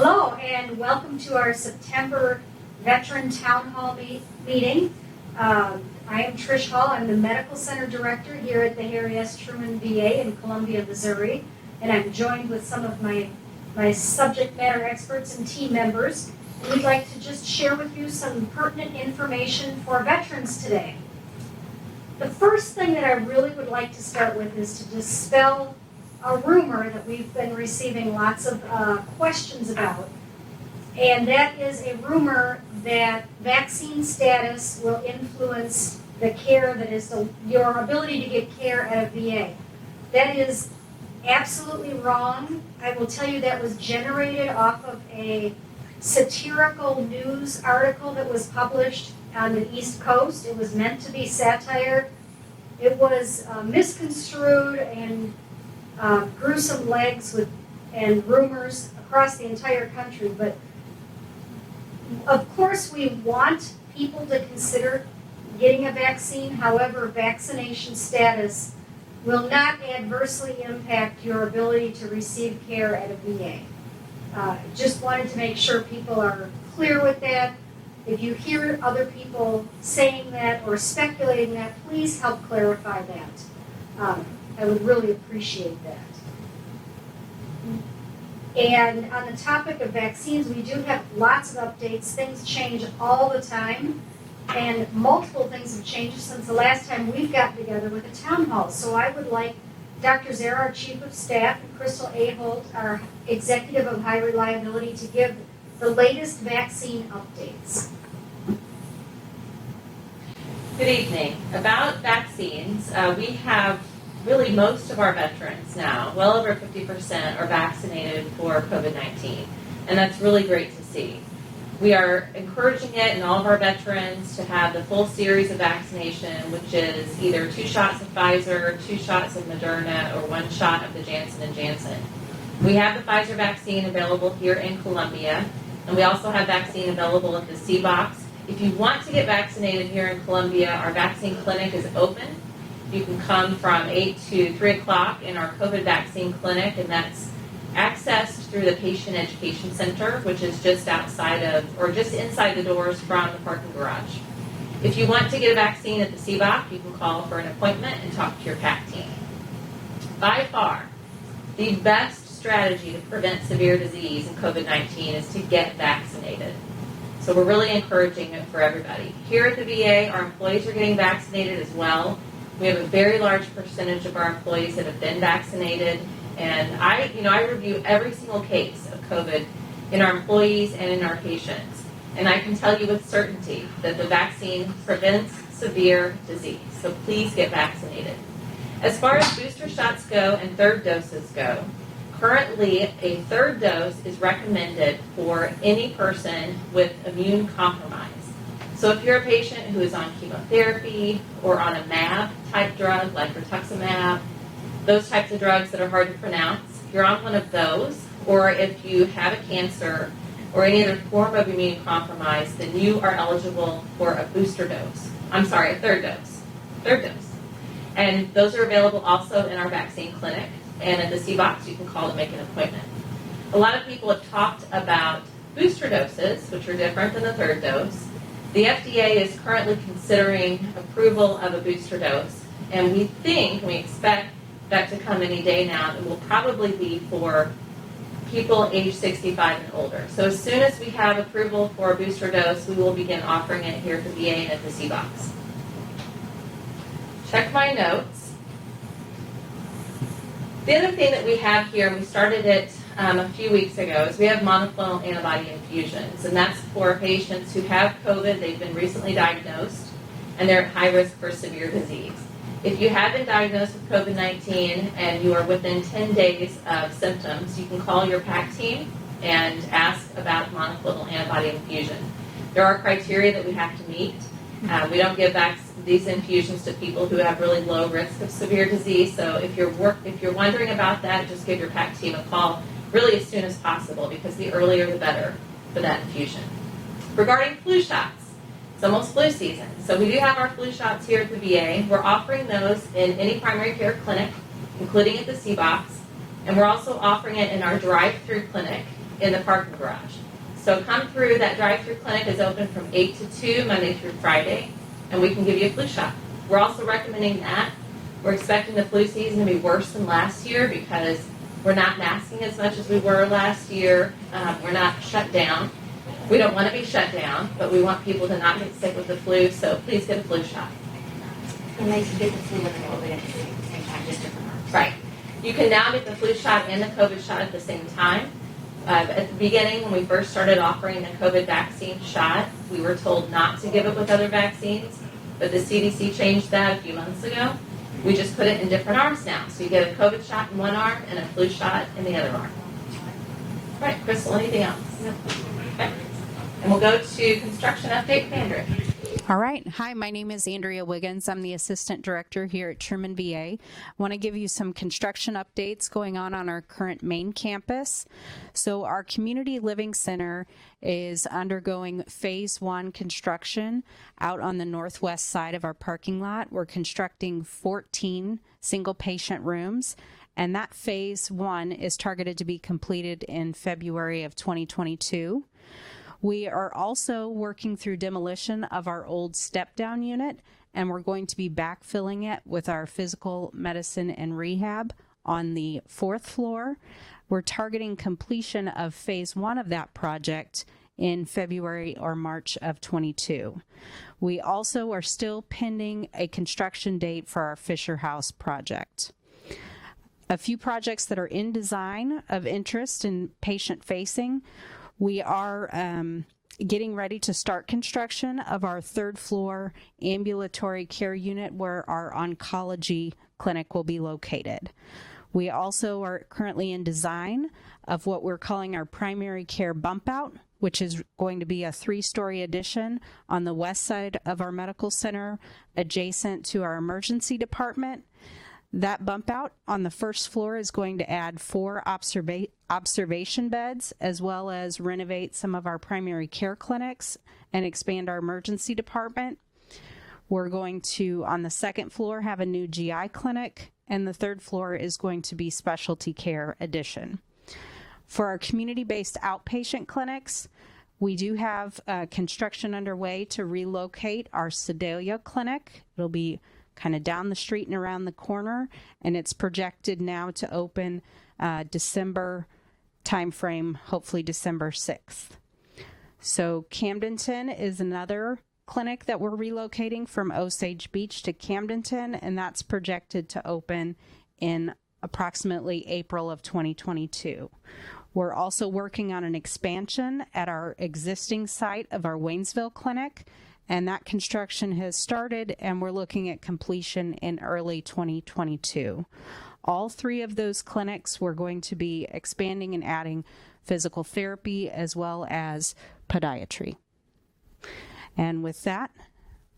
Hello and welcome to our September Veteran Town Hall meeting. I am Trish Hall. I'm the Medical Center Director here at the Harry S. Truman VA in Columbia, Missouri. And I'm joined with some of my subject matter experts and team members. And we'd like to just share with you some pertinent information for veterans today. The first thing that I really would like to start with is to dispel a rumor that we've been receiving lots of questions about. And that is a rumor that vaccine status will influence the care that is your ability to get care at a VA. That is absolutely wrong. I will tell you that was generated off of a satirical news article that was published on the East Coast. It was meant to be satire. It was misconstrued and gruesome legs and rumors across the entire country. But of course we want people to consider getting a vaccine. However, vaccination status will not adversely impact your ability to receive care at a VA. Just wanted to make sure people are clear with that. If you hear other people saying that or speculating that, please help clarify that. I would really appreciate that. And on the topic of vaccines, we do have lots of updates. Things change all the time, and multiple things have changed since the last time we've gotten together with the town hall. So I would like Dr. Zara, our Chief of Staff, and Crystal Aholt, our Executive of High Reliability, to give the latest vaccine updates. Good evening. About vaccines, we have really most of our veterans now, well over 50%, are vaccinated for COVID-19, and that's really great to see. We are encouraging it in all of our veterans to have the full series of vaccination, which is either 2 shots of Pfizer, 2 shots of Moderna, or 1 shot of the Janssen & Janssen. We have the Pfizer vaccine available here in Columbia, and we also have vaccine available at the C-Box. If you want to get vaccinated here in Columbia, our vaccine clinic is open. You can come from 8 to 3 o'clock in our COVID vaccine clinic, and that's accessed through the Patient Education Center, which is just outside of, or just inside the doors from the parking garage. If you want to get a vaccine at the CBOC, you can call for an appointment and talk to your PAC team. By far, the best strategy to prevent severe disease in COVID-19 is to get vaccinated. So we're really encouraging it for everybody. Here at the VA, our employees are getting vaccinated as well. We have a very large percentage of our employees that have been vaccinated, and I review every single case of COVID in our employees and in our patients, and I can tell you with certainty that the vaccine prevents severe disease, so please get vaccinated. As far as booster shots go and third doses go, currently a third dose is recommended for any person with immune compromise. So if you're a patient who is on chemotherapy or on a MAB-type drug like rituximab, those types of drugs that are hard to pronounce, if you're on one of those, or if you have a cancer or any other form of immune compromise, then you are eligible for a booster dose. A third dose. Third dose. And those are available also in our vaccine clinic, and at the C-Box you can call to make an appointment. A lot of people have talked about booster doses, which are different than the third dose. The FDA is currently considering approval of a booster dose, and we expect that to come any day now. It will probably be for people age 65 and older. So as soon as we have approval for a booster dose, we will begin offering it here at the VA and at the C-Box. Check my notes. The other thing that we have here, we started it a few weeks ago, is we have monoclonal antibody infusions, and that's for patients who have COVID, they've been recently diagnosed, and they're at high risk for severe disease. If you have been diagnosed with COVID-19 and you are within 10 days of symptoms, you can call your PAC team and ask about monoclonal antibody infusion. There are criteria that we have to meet. We don't give these infusions to people who have really low risk of severe disease, so if you're wondering about that, just give your PAC team a call really as soon as possible, because the earlier the better for that infusion. Regarding flu shots, it's almost flu season, so we do have our flu shots here at the VA. We're offering those in any primary care clinic, including at the C-Box, and we're also offering it in our drive-through clinic in the parking garage. So come through. That drive-through clinic is open from 8 to 2, Monday through Friday, and we can give you a flu shot. We're also recommending that. We're expecting the flu season to be worse than last year because we're not masking as much as we were last year. We're not shut down. We don't want to be shut down, but we want people to not get sick with the flu, so please get a flu shot. And they can get the flu and the COVID at the same time, just different arms. Right. You can now get the flu shot and the COVID shot at the same time. At the beginning, when we first started offering the COVID vaccine shot, we were told not to give it with other vaccines, but the CDC changed that a few months ago. We just put it in different arms now. So you get a COVID shot in one arm and a flu shot in the other arm. Right, Crystal, anything else? No. Okay. And we'll go to construction update, Andrea. All right. Hi, my name is Andrea Wiggins. I'm the Assistant Director here at Truman VA. I want to give you some construction updates going on our current main campus. So our Community Living Center is undergoing Phase 1 construction out on the northwest side of our parking lot. We're constructing 14 single patient rooms, and that Phase 1 is targeted to be completed in February of 2022. We are also working through demolition of our old step-down unit, and we're going to be backfilling it with our physical medicine and rehab on the 4th floor. We're targeting completion of Phase 1 of that project in February or March of 22. We also are still pending a construction date for our Fisher House project. A few projects that are in design of interest and patient-facing. We are getting ready to start construction of our 3rd floor ambulatory care unit where our oncology clinic will be located. We also are currently in design of what we're calling our primary care bump out, which is going to be a 3-story addition on the west side of our medical center adjacent to our emergency department. That bump out on the 1st floor is going to add 4 observation beds, as well as renovate some of our primary care clinics and expand our emergency department. We're going to, on the 2nd floor, have a new GI clinic, and the 3rd floor is going to be specialty care addition. For our community-based outpatient clinics, we do have construction underway to relocate our Sedalia clinic. It'll be kind of down the street and around the corner, and it's projected now to open December timeframe, hopefully December 6th. So Camdenton is another clinic that we're relocating from Osage Beach to Camdenton, and that's projected to open in approximately April of 2022. We're also working on an expansion at our existing site of our Waynesville clinic, and that construction has started, and we're looking at completion in early 2022. All 3 of those clinics, we're going to be expanding and adding physical therapy as well as podiatry. And with that,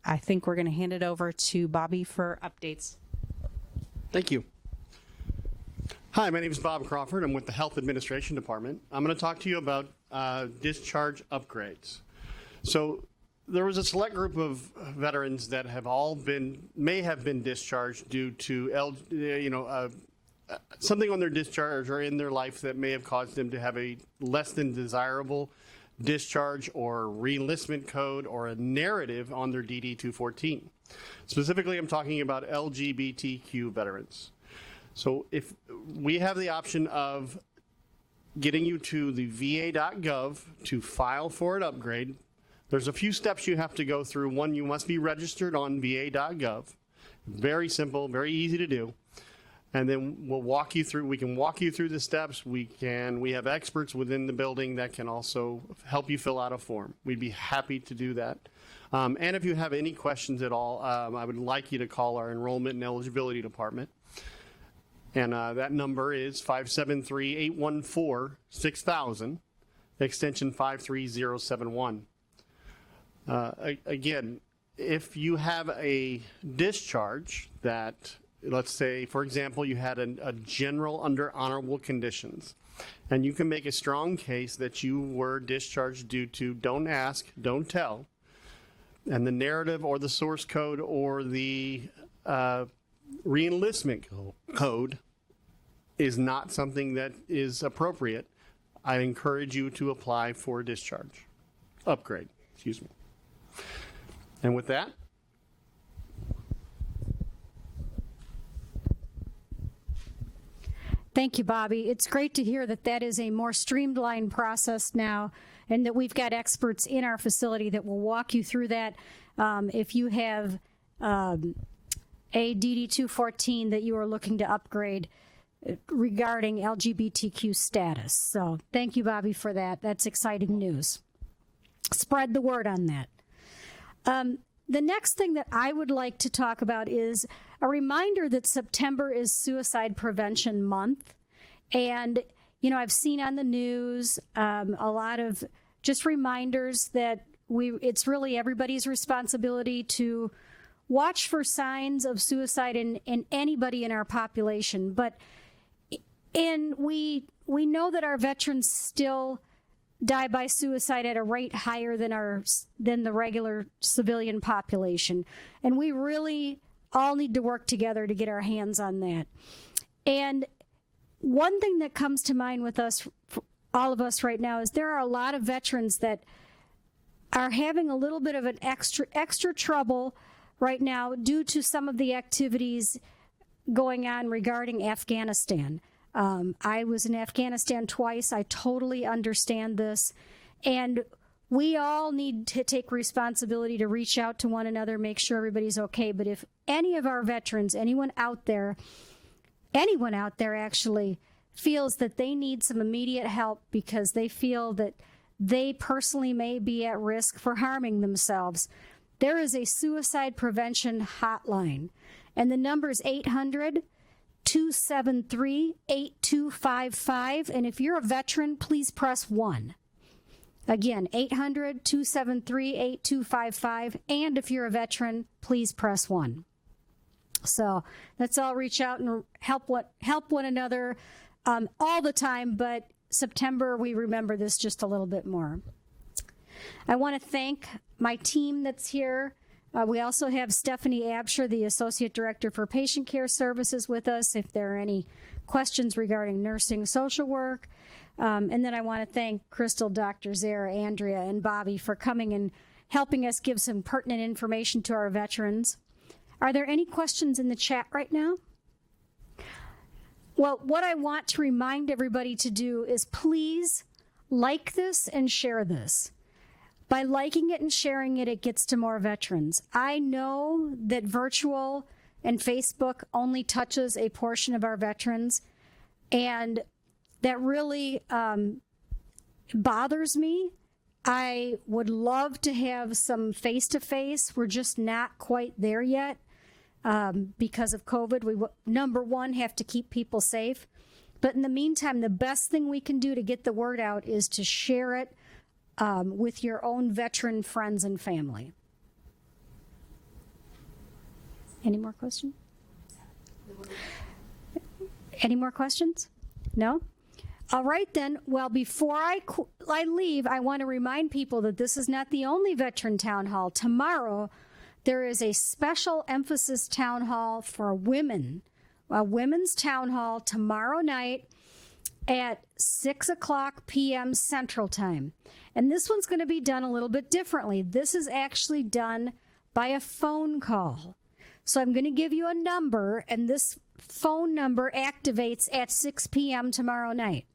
I think we're going to hand it over to Bobby for updates. Thank you. Hi, my name is Bob Crawford. I'm with the Health Administration Department. I'm going to talk to you about discharge upgrades. So there was a select group of veterans that may have been discharged due to something on their discharge or in their life that may have caused them to have a less than desirable discharge or reenlistment code or a narrative on their DD-214. Specifically, I'm talking about LGBTQ veterans. So if we have the option of getting you to the va.gov to file for an upgrade, there's a few steps you have to go through. One, you must be registered on va.gov. Very simple, very easy to do. And then we can walk you through the steps. We have experts within the building that can also help you fill out a form. We'd be happy to do that. And if you have any questions at all, I would like you to call our Enrollment and Eligibility Department. And that number is 573-814-6000, extension 53071. Again, if you have a discharge that, let's say, for example, you had a general under honorable conditions, and you can make a strong case that you were discharged due to don't ask, don't tell, and the narrative or the source code or the reenlistment code is not something that is appropriate, I encourage you to apply for a discharge upgrade. Excuse me. And with that, thank you, Bobby. It's great to hear that that is a more streamlined process now, and that we've got experts in our facility that will walk you through that. If you have a DD-214 that you are looking to upgrade regarding LGBTQ status. So thank you, Bobby, for that. That's exciting news. Spread the word on that. The next thing that I would like to talk about is a reminder that September is Suicide Prevention Month. And, you know, I've seen on the news a lot of just reminders that it's really everybody's responsibility to watch for signs of suicide in anybody in our population. And we know that our veterans still die by suicide at a rate higher than the regular civilian population. And we really all need to work together to get our hands on that. And one thing that comes to mind with us, all of us right now, is there are a lot of veterans that are having a little bit of an extra trouble right now due to some of the activities going on regarding Afghanistan. I was in Afghanistan twice. I totally understand this. And we all need to take responsibility to reach out to one another, make sure everybody's okay. But if any of our veterans, anyone out there actually feels that they need some immediate help because they feel that they personally may be at risk for harming themselves, there is a suicide prevention hotline. And the number is 800-273-8255. And if you're a veteran, please press 1. Again, 800-273-8255. And if you're a veteran, please press 1. So let's all reach out and help one another all the time, but September, we remember this just a little bit more. I want to thank my team that's here. We also have Stephanie Absher, the Associate Director for Patient Care Services, with us if there are any questions regarding nursing, social work. And then I want to thank Crystal, Dr. Zara, Andrea, and Bobby for coming and helping us give some pertinent information to our veterans. Are there any questions in the chat right now? Well, what I want to remind everybody to do is please like this and share this. By liking it and sharing it, it gets to more veterans. I know that virtual and Facebook only touches a portion of our veterans, and that really bothers me. I would love to have some face-to-face. We're just not quite there yet. Because of COVID, we, number one, have to keep people safe. But in the meantime, the best thing we can do to get the word out is to share it with your own veteran friends and family. Any more questions? Any more questions? No? All right, then. Well, before I leave, I want to remind people that this is not the only Veteran Town Hall. Tomorrow, there is a special emphasis town hall for women, a women's town hall tomorrow night at 6:00 p.m. Central Time. And this one's going to be done a little bit differently. This is actually done by a phone call. So I'm going to give you a number, and this phone number activates at 6 p.m. tomorrow night.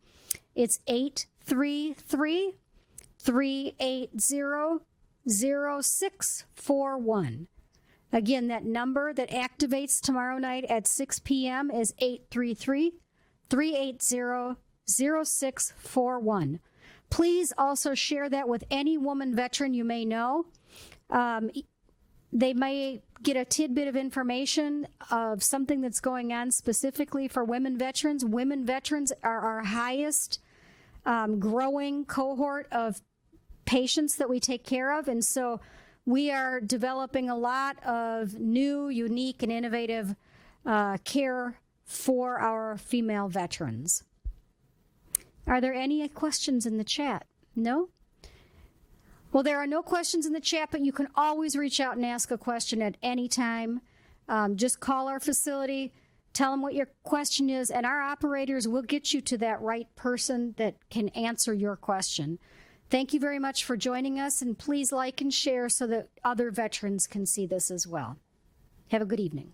It's 833-380-0641. Again, that number that activates tomorrow night at 6 p.m. is 833-380-0641. Please also share that with any woman veteran you may know. They may get a tidbit of information of something that's going on specifically for women veterans. Women veterans are our highest growing cohort of patients that we take care of, and so we are developing a lot of new, unique, and innovative care for our female veterans. Are there any questions in the chat? No? Well, there are no questions in the chat, but you can always reach out and ask a question at any time. Just call our facility, Tell them what your question is, and our operators will get you to that right person that can answer your question. Thank you very much for joining us, and please like and share so that other veterans can see this as well. Have a good evening.